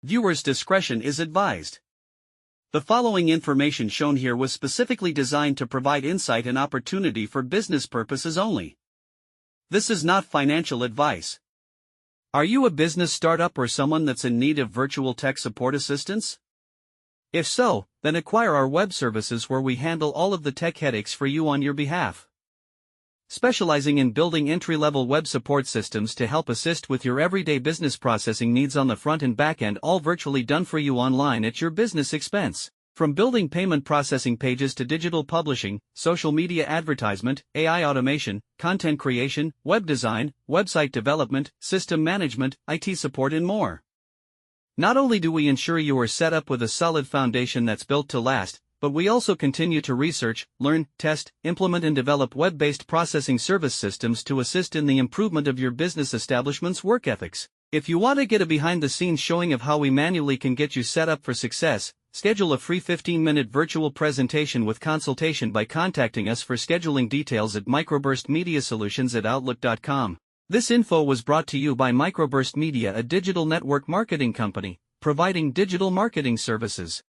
Viewers' discretion is advised. The following information shown here was specifically designed to provide insight and opportunity for business purposes only. This is not financial advice. Are you a business startup or someone that's in need of virtual tech support assistance? If so, then acquire our web services where we handle all of the tech headaches for you on your behalf. Specializing in building entry-level web support systems to help assist with your everyday business processing needs on the front and back end, all virtually done for you online at your business expense. From building payment processing pages to digital publishing, social media advertisement, AI automation, content creation, web design, website development, system management, IT support and more. Not only do we ensure you are set up with a solid foundation that's built to last, but we also continue to research, learn, test, implement and develop web-based processing service systems to assist in the improvement of your business establishment's work ethics. If you want to get a behind-the-scenes showing of how we manually can get you set up for success, schedule a free 15-minute virtual presentation with consultation by contacting us for scheduling details at microburstmediasolutions@outlook.com. This info was brought to you by MicroBurstMedia, a digital network marketing company, providing digital marketing services.